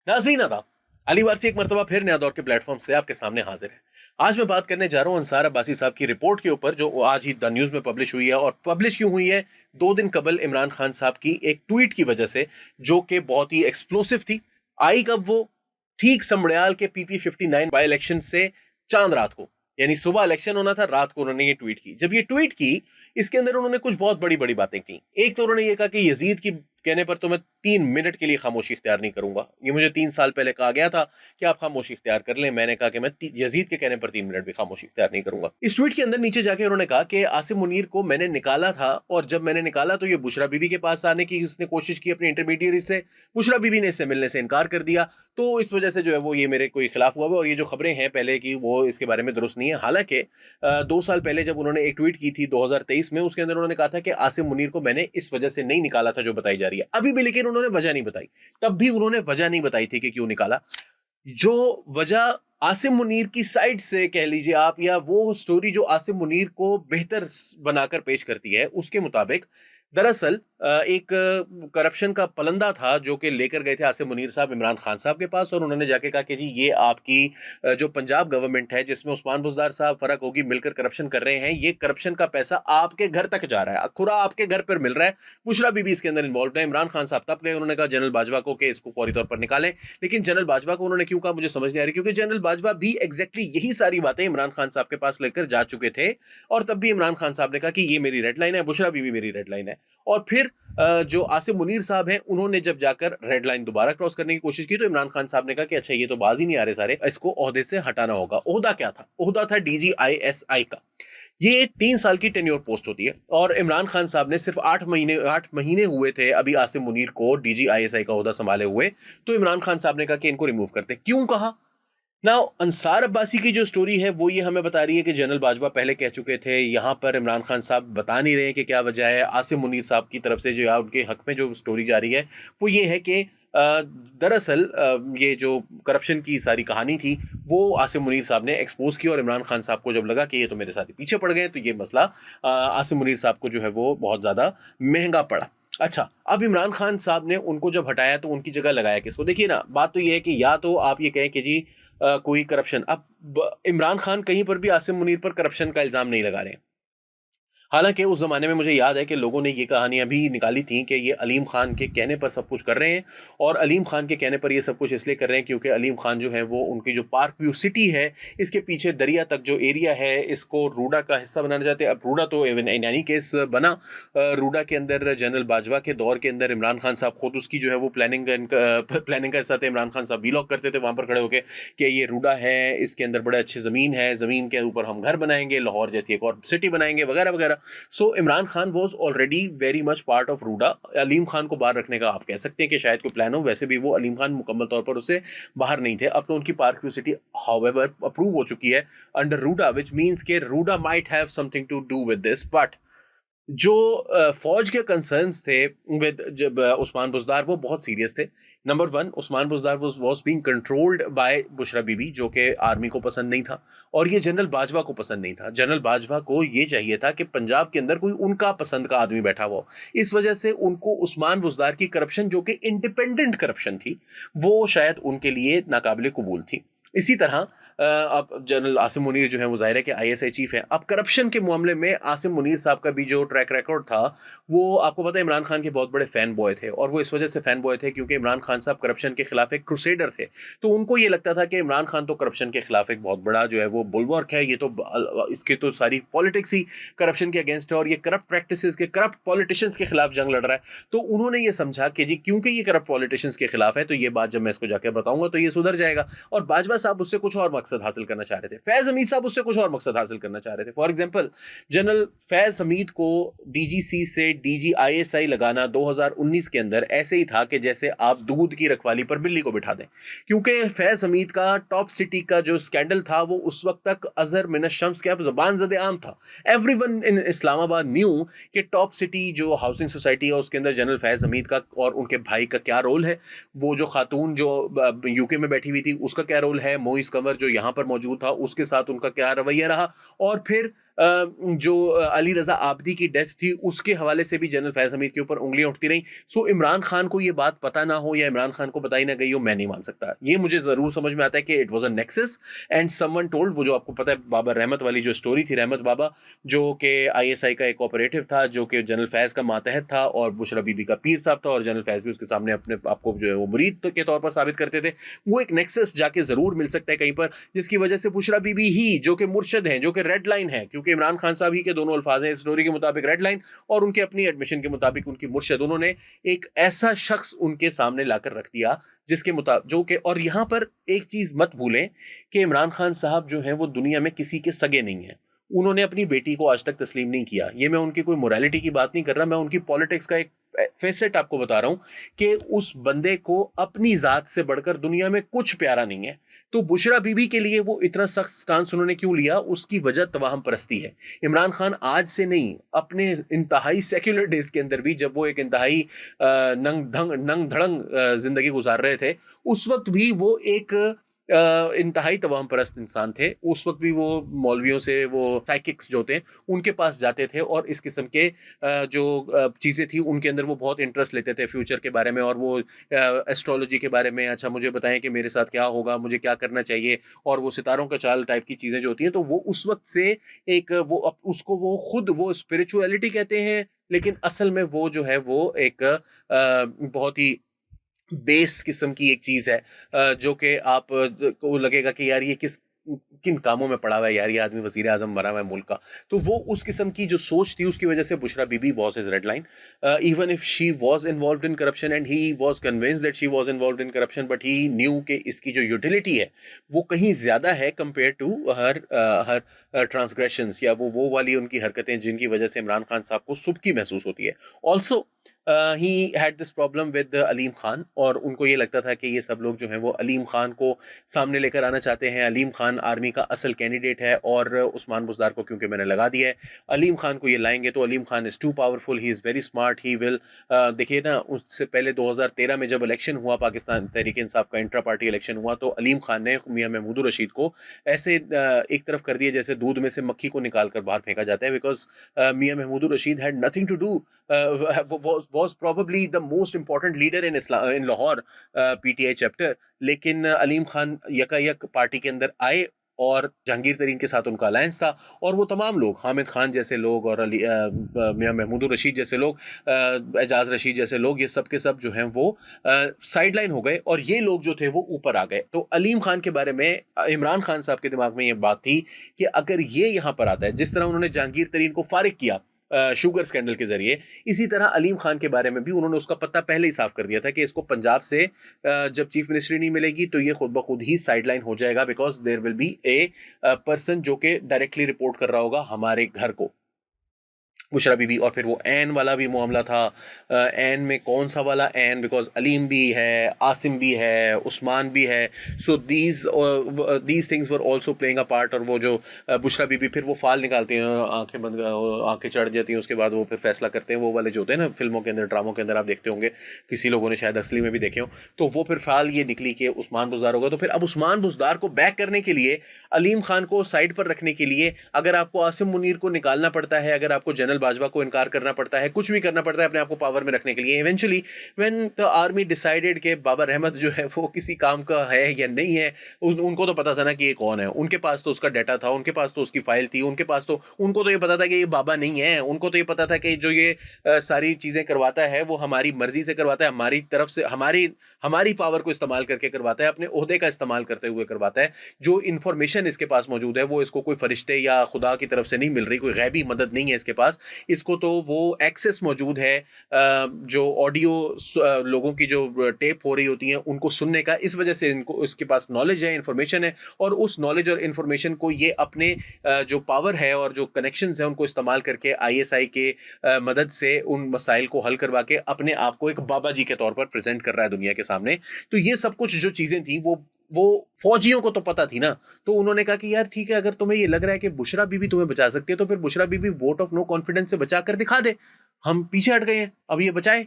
नाज़रीन आदाब, अली वारसी एक मरतबा फिर नया दौर के प्लेटफॉर्म से आपके सामने हाजिर है। आज मैं बात करने जा रहा हूँ अंसार अब्बासी साहब की रिपोर्ट के ऊपर, जो आज ही द न्यूज़ में पब्लिश हुई है। और पब्लिश क्यों हुई है? 2 दिन कबल इमरान खान साहब की एक ट्वीट की वजह से, जो कि बहुत ही एक्सप्लोसिव थी। आई कब वो? ठीक समड़ियाल के PP-59 बाई इलेक्शन से चांद रात को, यानी सुबह इलेक्शन होना था, रात को उन्होंने ये ट्वीट की। जब ये ट्वीट की, इसके अंदर उन्होंने कुछ बहुत बड़ी-बड़ी बातें की। एक तो उन्होंने ये कहा कि यजीद की कहने पर तो मैं 3 मिनट के लिए खामोशी इख्तियार नहीं करूंगा। ये मुझे 3 साल पहले कहा गया था कि आप खामोशी इख्तियार कर लें। मैंने कहा कि मैं यजीद के कहने पर 3 मिनट भी खामोशी इख्तियार नहीं करूंगा। इस ट्वीट के अंदर नीचे जाके उन्होंने कहा कि आसिम मुनीर को मैंने निकाला था, और जब मैंने निकाला तो ये बुशरा बीबी के पास आने की उसने कोशिश की अपनी इंटरमीडिएट से। बुशरा बीबी ने इससे मिलने से इनकार कर दिया। तो इस वजह से जो है वो ये मेरे कोई खिलाफ हुआ है, और ये जो खबरें हैं पहले की वो इसके बारे में दुरुस्त नहीं है। हालांकि 2 साल पहले जब उन्होंने एक ट्वीट की थी 2023 में, उसके अंदर उन्होंने कहा था कि आसिम मुनीर को मैंने इस वजह से नहीं निकाला था जो बताई जा रही है अभी भी। लेकिन उन्होंने वजह नहीं बताई। तब भी उन्होंने वजह नहीं बताई थी कि क्यों निकाला। जो वजह आसिम मुनीर की साइड से कह लीजिए आप, या वो स्टोरी जो आसिम मुनीर को बेहतर बनाकर पेश करती है, उसके मुताबिक दरअसल एक करप्शन का पलंदा था जो कि लेकर गए थे आसिम मुनीर साहब इमरान खान साहब के पास, और उन्होंने जाके कहा कि जी ये आपकी जो पंजाब गवर्नमेंट है जिसमें उस्मान बुज़दार साहब, फरक होगी, मिलकर करप्शन कर रहे हैं, ये करप्शन का पैसा आपके घर तक जा रहा है, खुरा आपके घर पर मिल रहा है। बुशरा बीबी इसके अंदर इन्वॉल्व है। इमरान खान साहब तब गए, उन्होंने कहा जनरल बाजवा को कि इसको फौरी तौर पर निकालें। लेकिन जनरल बाजवा को उन्होंने क्यों कहा मुझे समझ नहीं आ रही, क्योंकि जनरल बाजवा भी एग्जैक्टली यही सारी बातें इमरान खान साहब के पास लेकर जा चुके थे। और तब भी इमरान खान साहब ने कहा कि ये मेरी रेड लाइन है, बुशरा बीबी मेरी रेड लाइन है। और फिर जो आसिम मुनीर साहब हैं, उन्होंने जब जाकर रेड लाइन दोबारा क्रॉस करने की कोशिश की, तो इमरान खान साहब ने कहा कि अच्छा ये तो बाज ही नहीं आ रहे सारे, इसको ओहदे से हटाना होगा। ओहदा क्या था? ओहदा था DGISI का। ये 3 साल की टेन्योर पोस्ट होती है, और इमरान खान साहब ने सिर्फ 8 महीने हुए थे अभी आसिम मुनीर को DGISI का ओहदा संभाले हुए। तो इमरान खान साहब ने कहा कि इनको रिमूव करते। क्यों कहा? नाउ अंसार अब्बासी की जो स्टोरी है वो ये हमें बता रही है कि जनरल बाजवा पहले कह चुके थे। यहाँ पर इमरान खान साहब बता नहीं रहे हैं कि क्या वजह है। आसिम मुनीर साहब की तरफ से जो या उनके हक में जो स्टोरी जा रही है वो ये है कि दरअसल ये जो करप्शन की सारी कहानी थी वो आसिम मुनीर साहब ने एक्सपोज की, और इमरान खान साहब को जब लगा कि ये तो मेरे साथ ही पीछे पड़ गए, तो ये मसला आसिम मुनीर साहब को जो है वो बहुत ज़्यादा महंगा पड़ा। अच्छा, अब इमरान खान साहब ने उनको जब हटाया तो उनकी जगह लगाया किसको? देखिए ना, बात तो ये है कि या तो आप ये कहें कि जी कोई करप्शन, अब इमरान खान कहीं पर भी आसिम मुनीर पर करप्शन का इल्जाम नहीं लगा रहे हैं। हालांकि उस जमाने में मुझे याद है कि लोगों ने ये कहानियां भी निकाली थी कि ये अलीम खान के कहने पर सब कुछ कर रहे हैं, और अलीम खान के कहने पर ये सब कुछ इसलिए कर रहे हैं क्योंकि अलीम खान जो है वो उनकी जो पार्क व्यू सिटी है, इसके पीछे दरिया तक जो एरिया है, इसको रूडा का हिस्सा बनाना चाहते हैं। अब रूडा तो इन एनी केस बना। रूडा के अंदर जनरल बाजवा के दौर के अंदर इमरान खान साहब खुद उसकी जो है वो प्लानिंग का हिस्सा थे। इमरान खान साहब वीलॉग करते थे वहां पर खड़े होकर कि ये रूडा है, इसके अंदर बड़े अच्छी ज़मीन है, ज़मीन के ऊपर हम घर बनाएंगे, लाहौर जैसी एक और सिटी बनाएंगे, वगैरह वगैरह। So Imran Khan was already very much part of RUDA. Aleem Khan को बाहर रखने का आप कह सकते हैं कि शायद कोई प्लान हो, वैसे भी वो अलीम खान मुकम्मल तौर पर उससे बाहर नहीं थे। अब तो उनकी Park View City however approve हो चुकी है अंडर रूडा, विच मीन्स के RUDA might have something to do with this. But जो फौज के कंसर्न्स थे विद जब उस्मान बुजदार, वो बहुत सीरियस थे। Number one, Usman Buzdar was being controlled by Bushra Bibi, जो कि आर्मी को पसंद नहीं था, और ये जनरल बाजवा को पसंद नहीं था। जनरल बाजवा को ये चाहिए था कि पंजाब के अंदर कोई उनका पसंद का आदमी बैठा हुआ हो। इस वजह से उनको उस्मान बुजदार की करप्शन, जो कि इंडिपेंडेंट करप्शन थी, वो शायद उनके लिए नाकाबिले कबूल थी। इसी तरह अब जनरल आसिम मुनीर जो है वो ज़ाहिर है कि ISI चीफ है। अब करप्शन के मामले में आसिम मुनीर साहब का भी जो ट्रैक रिकॉर्ड था, वो आपको पता है इमरान खान के बहुत बड़े फैन बॉय थे, और वो इस वजह से फैन बॉय थे क्योंकि इमरान खान साहब करप्शन के खिलाफ एक क्रूसेडर थे। तो उनको ये लगता था कि इमरान खान तो करप्शन के खिलाफ एक बहुत बड़ा जो है वो बुलवर्क है, ये तो इसके तो सारी पॉलिटिक्स ही करप्शन के अगेंस्ट है, और ये करप्ट प्रैक्टिसेस के, करप्ट पॉलिटिशियंस के खिलाफ जंग लड़ रहा है। तो उन्होंने ये समझा कि जी क्योंकि ये करप्ट पॉलिटिशियंस के खिलाफ है, तो ये बात जब मैं इसको जाकर बताऊंगा तो ये सुधर जाएगा। और बाजवा साहब उससे कुछ और मकसद हासिल करना चाह रहे थे, फैज हमीद साहब उससे कुछ और मकसद हासिल करना चाह रहे थे। For example, general Faiz Hamid को DGC से DGISI लगाना 2019 के अंदर ऐसे ही था कि जैसे आप दूध की रखवाली पर बिल्ली को बिठा दें, क्योंकि फैज हमीद का टॉप सिटी का जो स्कैंडल था वो उस वक्त तक अजहर मिनश शम्स के जबान ज़दे आम था। एवरीवन इन इस्लामाबाद न्यू कि टॉप सिटी जो हाउसिंग सोसाइटी है उसके अंदर जनरल फैज हमीद का और उनके भाई का क्या रोल है, वो जो खातून जो UK में बैठी हुई थी उसका क्या रोल है, मोइस कंवर जो यहाँ पर मौजूद था उसके साथ उनका क्या रवैया रहा, और फिर जो अली रजा आबदी की डेथ थी उसके हवाले से भी जनरल फैज हमीद के ऊपर उंगलियां उठती रहीं। सो इमरान खान को ये बात पता ना हो या इमरान खान को बताई ना गई हो, मैं नहीं मान सकता। ये मुझे जरूर समझ में आता है कि it was a nexus and someone told. वो जो आपको पता है बाबर रहमत वाली जो स्टोरी थी, रहमत बाबा जो कि आईएसआई का एक ऑपरेटिव था, जो कि जनरल फैज का मातहत था और बुशरा बीबी का पीर साहब था, और जनरल फैज भी उसके सामने अपने आपको जो है वो मुरीद के तौर पर साबित करते थे। वो एक नेक्सस जाके जरूर मिल सकता है कहीं पर, जिसकी वजह से बुशरा बीबी ही जो कि मुर्शद हैं, जो कि रेड लाइन है, क्योंकि इमरान खान साहब ही के दोनों अल्फाज हैं स्टोरी के मुताबिक रेड लाइन, और उनके अपनी एडमिशन के मुताबिक उनकी मुर्शद, उन्होंने एक ऐसा शख्स उनके सामने लाकर रख दिया जिसके मुताबिक जो कि, और यहां पर एक चीज मत भूलें कि इमरान खान साहब जो हैं वो दुनिया में किसी के सगे नहीं है। उन्होंने अपनी बेटी को आज तक तस्लीम नहीं किया। ये मैं उनकी कोई मोरालिटी की बात नहीं कर रहा, मैं उनकी पॉलिटिक्स का एक फेसेट आपको बता रहा हूं कि उस बंदे को अपनी जात से बढ़कर दुनिया में कुछ प्यारा नहीं है। तो बुशरा बीबी के लिए वो इतना सख्त स्टांस उन्होंने क्यों लिया, उसकी वजह तवाहम परस्ती है। इमरान खान आज से नहीं, अपने इंतहाई सेक्युलर डेज के अंदर भी, जब वो एक इंतहाई नंग धड़ंग जिंदगी गुजार रहे थे, उस वक्त भी वो एक इंतहाई तवाम परस्त इंसान थे। उस वक्त भी वो मौलवियों से, वो साइकिक्स जो होते हैं उनके पास जाते थे और इस किस्म के जो चीज़ें थी उनके अंदर वो बहुत इंटरेस्ट लेते थे फ्यूचर के बारे में, और वो एस्ट्रोलॉजी के बारे में, अच्छा मुझे बताएं कि मेरे साथ क्या होगा, मुझे क्या करना चाहिए, और वो सितारों का चाल टाइप की चीज़ें जो होती हैं। तो वो उस वक्त से एक उसको वो खुद वो स्पिरिचुअलिटी कहते हैं, लेकिन असल में वो जो है वो एक बहुत ही बेस किस्म की एक चीज है, जो कि आप को लगेगा कि यार ये किन कामों में पड़ा हुआ है यार, ये आदमी वजीर आजम बना हुआ है मुल्क का। तो वो उस किस्म की जो सोच थी उसकी वजह से Bushra Bibi was his red line, even if she was involve in corruption and he was convinced that she was involve in corruption, but he knew कि इसकी जो यूटिलिटी है वो कहीं ज्यादा है compare to her her transgressions, या वो वाली उनकी हरकतें जिनकी वजह से इमरान खान साहब को सुबकी महसूस होती है। Also he had this problem with Aleem Khan, और उनको ये लगता था कि ये सब लोग जो हैं वो अलीम खान को सामने लेकर आना चाहते हैं। अलीम खान आर्मी का असल कैंडिडेट है और उस्मान बुज़दार को क्योंकि मैंने लगा दिया है, अलीम खान को ये लाएंगे तो Aleem Khan is too powerful, he is very smart, he will. देखिए ना, उससे पहले 2013 में जब इलेक्शन हुआ, पाकिस्तान तहरीक इंसाफ का इंट्रा पार्टी इलेक्शन हुआ, तो अलीम खान ने मियां महमूद रशीद को ऐसे एक तरफ कर दिया जैसे दूध में से मक्खी को निकाल कर बाहर फेंका जाता है, because Mian Mahmood Rashid had nothing to do, was probably the most important leader in Islam in Lahore PTI chapter. लेकिन अलीम खान यकायक पार्टी के अंदर आए और जहांगीर तरीन के साथ उनका अलायंस था, और वो तमाम लोग, हामिद खान जैसे लोग और मियां महमूद रशीद जैसे लोग, एजाज रशीद जैसे लोग, ये सब के सब जो हैं वो साइड लाइन हो गए और ये लोग जो थे वो ऊपर आ गए। तो अलीम खान के बारे में इमरान खान साहब के दिमाग में ये बात थी कि अगर ये यहाँ पर आता है, जिस तरह उन्होंने जहांगीर तरीन को फारिग किया शुगर स्कैंडल के जरिए, इसी तरह अलीम खान के बारे में भी उन्होंने उसका पत्ता पहले ही साफ कर दिया था कि इसको पंजाब से जब चीफ मिनिस्ट्री नहीं मिलेगी तो ये खुद ब खुद ही साइडलाइन हो जाएगा, because there will be a person जो कि डायरेक्टली रिपोर्ट कर रहा होगा हमारे घर को, बुशरा बीबी। और फिर वो ऐन वाला भी मामला था। ऐन में कौन सा वाला ऐन, बिकॉज अलीम भी है, आसिम भी है, उस्मान भी है। So these things were also playing a part. और वो जो बुशरा बीबी फिर वो फाल निकालती हैं, आंखें बंद, आंखें चढ़ जाती हैं, उसके बाद वो फिर फैसला करते हैं, वो वाले जो होते हैं ना फिल्मों के अंदर, ड्रामों के अंदर आप देखते होंगे, किसी लोगों ने शायद असली में भी देखे हो। तो वो फिर फाल ये निकली कि उस्मान बुज़दार होगा। तो फिर अब उस्मान बुज़दार को बैक करने के लिए, अलीम खान को साइड पर रखने के लिए, अगर आपको आसिम मुनीर को निकालना पड़ता है, अगर आपको जनरल बाजवा को इनकार करना पड़ता है, कुछ भी करना पड़ता है अपने आप को पावर में रखने के लिए, eventually when the army decided कि बाबर रहमत जो है वो किसी काम का है या नहीं है, उनको तो पता था ना कि ये कौन है, उनके पास तो उसका डाटा था, उनके पास तो उसकी फाइल थी, उनके पास तो, उनको तो ये पता था कि ये बाबा नहीं है, उनको तो ये पता था कि जो ये सारी चीजें करवाता है वो हमारी मर्जी से करवाता है, हमारी तरफ से, हमारी पावर को इस्तेमाल करके करवाता है, अपने ओहदे का इस्तेमाल करते हुए करवाता है। जो इन्फॉर्मेशन इसके पास मौजूद है वो इसको कोई फरिश्ते या खुदा की तरफ से नहीं मिल रही, कोई गैबी मदद नहीं है इसके पास, इसको तो वो एक्सेस मौजूद है जो ऑडियो लोगों की जो टेप हो रही होती हैं उनको सुनने का, इस वजह से इनको, इसके पास नॉलेज है, इन्फॉर्मेशन है, और उस नॉलेज और इन्फॉर्मेशन को ये अपने जो पावर है और जो कनेक्शंस है उनको इस्तेमाल करके आईएसआई के मदद से उन मसाइल को हल करवा के अपने आप को एक बाबा जी के तौर पर प्रेजेंट कर रहा है दुनिया के सामने। तो ये सब कुछ जो चीजें थी वो फौजियों को तो पता थी ना, तो उन्होंने कहा कि यार ठीक है, अगर तुम्हें ये लग रहा है कि बुशरा बीबी तुम्हें बचा सकती है तो फिर Bushra Bibi vote of no confidence से बचा कर दिखा दे, हम पीछे हट गए हैं, अब ये बचाए।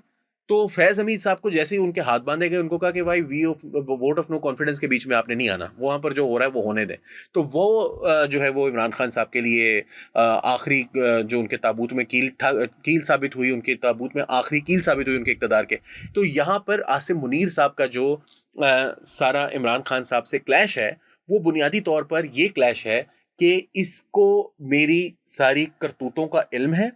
तो फैज़ हमीद साहब को जैसे ही उनके हाथ बांधे गए, उनको कहा कि भाई वोट ऑफ नो कॉन्फिडेंस के बीच में आपने नहीं आना, वहाँ पर जो हो रहा है वो होने दें। तो वो जो है वो इमरान खान साहब के लिए आखिरी जो उनके ताबूत में कील साबित हुई, उनके ताबूत में आखिरी कील साबित हुई उनके इक़्तिदार के। तो यहाँ पर आसिम मुनीर साहब का जो सारा इमरान खान साहब से क्लैश है, वो बुनियादी तौर पर ये क्लैश है कि इसको मेरी सारी करतूतों का इल्म है,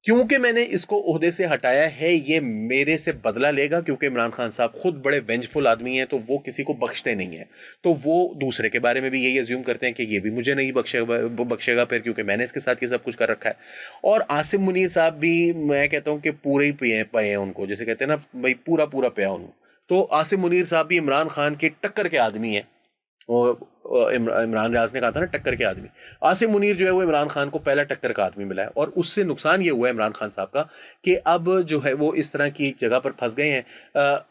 क्योंकि मैंने इसको ओहदे से हटाया है, ये मेरे से बदला लेगा, क्योंकि इमरान खान साहब खुद बड़े वेंजफुल आदमी हैं, तो वो किसी को बख्शते नहीं हैं। तो वो दूसरे के बारे में भी यही अज्यूम करते हैं कि ये भी मुझे नहीं बख्शेगा फिर, क्योंकि मैंने इसके साथ ये सब कुछ कर रखा है। और आसिम मुनीर साहब भी, मैं कहता हूँ कि पूरे ही पे हैं उनको, जैसे कहते हैं ना भाई, पूरा पूरा पे उनको। तो आसिम मुनीर साहब भी इमरान खान के टक्कर के आदमी हैं। इमरान रियाज ने कहा था ना, टक्कर के आदमी। आसिम मुनीर जो है वो इमरान खान को पहला टक्कर का आदमी मिला है, और उससे नुकसान ये हुआ है इमरान खान साहब का कि अब जो है वो इस तरह की जगह पर फंस गए हैं।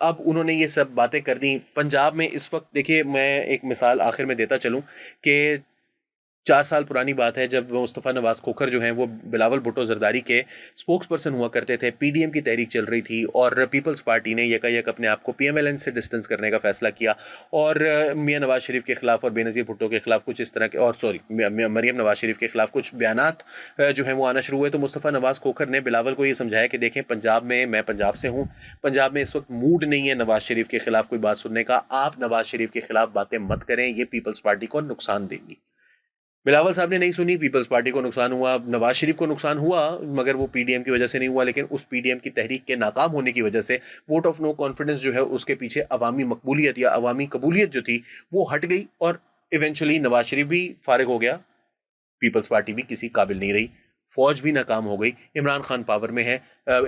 अब उन्होंने ये सब बातें कर दी। पंजाब में इस वक्त देखिए, मैं एक मिसाल आखिर में देता चलूं कि 4 साल पुरानी बात है, जब मुस्तफ़ा नवाज़ खोखर जो हैं वो बिलावल भुट्टो जरदारी के स्पोक्स पर्सन हुआ करते थे। पीडीएम की तहरीक चल रही थी और पीपल्स पार्टी ने यकायक अपने आप को पीएमएलएन से डिस्टेंस करने का फैसला किया, और मियां नवाज शरीफ के खिलाफ और बेनज़ीर भुट्टो के खिलाफ कुछ इस तरह के, और सॉरी, मरियम नवाज शरीफ के खिलाफ कुछ बयानात जो हैं वो आना शुरू हुए। तो मुस्तफ़ा नवाज़ खोखर ने बिलावल को ये समझाया कि देखें, पंजाब में, मैं पंजाब से हूँ, पंजाब में इस वक्त मूड नहीं है नवाज शरीफ के खिलाफ कोई बात सुनने का, आप नवाज शरीफ के खिलाफ बातें मत करें, ये पीपल्स पार्टी को नुकसान देंगी। बिलावल साहब ने नहीं सुनी, पीपल्स पार्टी को नुकसान हुआ, नवाज शरीफ को नुकसान हुआ, मगर वो पीडीएम की वजह से नहीं हुआ, लेकिन उस पीडीएम की तहरीक के नाकाम होने की वजह से वोट ऑफ नो कॉन्फिडेंस जो है उसके पीछे अवामी मकबूलियत या अवामी कबूलियत जो थी वो हट गई, और इवेंचुअली नवाज शरीफ भी फारिग हो गया, पीपल्स पार्टी भी किसी काबिल नहीं रही, फौज भी नाकाम हो गई, इमरान खान पावर में है,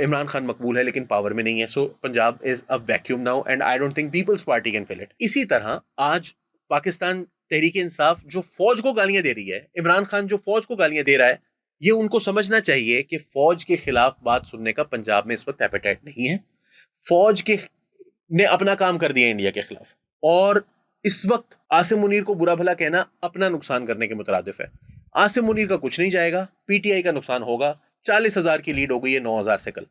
इमरान खान मकबूल है लेकिन पावर में नहीं है। So Punjab is a vacuum now, and I don't think Peoples Party can fill it. इसी तरह आज पाकिस्तान तहरीक इंसाफ जो फौज को गालियां दे रही है, इमरान खान जो फौज को गालियां दे रहा है, ये उनको समझना चाहिए कि फौज के खिलाफ बात सुनने का पंजाब में इस वक्त एपेटाइट नहीं है। फौज के ने अपना काम कर दिया इंडिया के खिलाफ, और इस वक्त आसिम मुनीर को बुरा भला कहना अपना नुकसान करने के मुतरादिफ है। आसिम मुनीर का कुछ नहीं जाएगा, पीटीआई का नुकसान होगा। 40,000 की लीड हो गई है 9,000 से कल।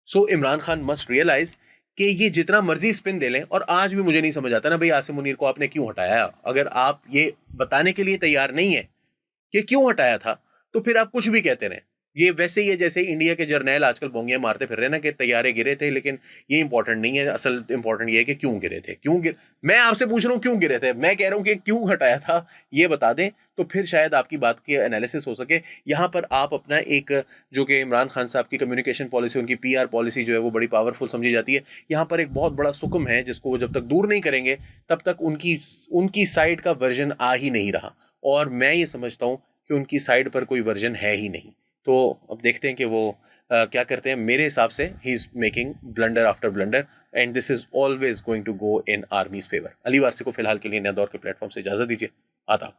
सो इमरान खान मस्ट रियलाइज कि ये जितना मर्जी स्पिन दे लें, और आज भी मुझे नहीं समझ आता ना भाई, आसिम मुनीर को आपने क्यों हटाया? अगर आप ये बताने के लिए तैयार नहीं है कि क्यों हटाया था, तो फिर आप कुछ भी कहते रहें। ये वैसे ही है जैसे इंडिया के जर्नैल आजकल बोंगियां मारते फिर रहे ना कि तैयारे गिरे थे, लेकिन ये इंपॉर्टेंट नहीं है, असल इंपॉर्टेंट ये है कि क्यों गिरे थे, मैं आपसे पूछ रहा हूं क्यों गिरे थे, मैं कह रहा हूं कि क्यों हटाया था, ये बता दें, तो फिर शायद आपकी बात की एनालिसिस हो सके। यहां पर आप अपना एक, जो कि इमरान खान साहब की कम्युनिकेशन पॉलिसी, उनकी पीआर पॉलिसी जो है वो बड़ी पावरफुल समझी जाती है, यहां पर एक बहुत बड़ा सुकम है जिसको वो जब तक दूर नहीं करेंगे तब तक उनकी साइड का वर्जन आ ही नहीं रहा, और मैं ये समझता हूं कि उनकी साइड पर कोई वर्जन है ही नहीं। तो अब देखते हैं कि वो क्या करते हैं। मेरे हिसाब से he is making blunder after blunder, and this is always going to go in army's favour. Ali Warsi को फिलहाल के लिए नया दौर के प्लेटफॉर्म से इजाजत दीजिए। आदाब।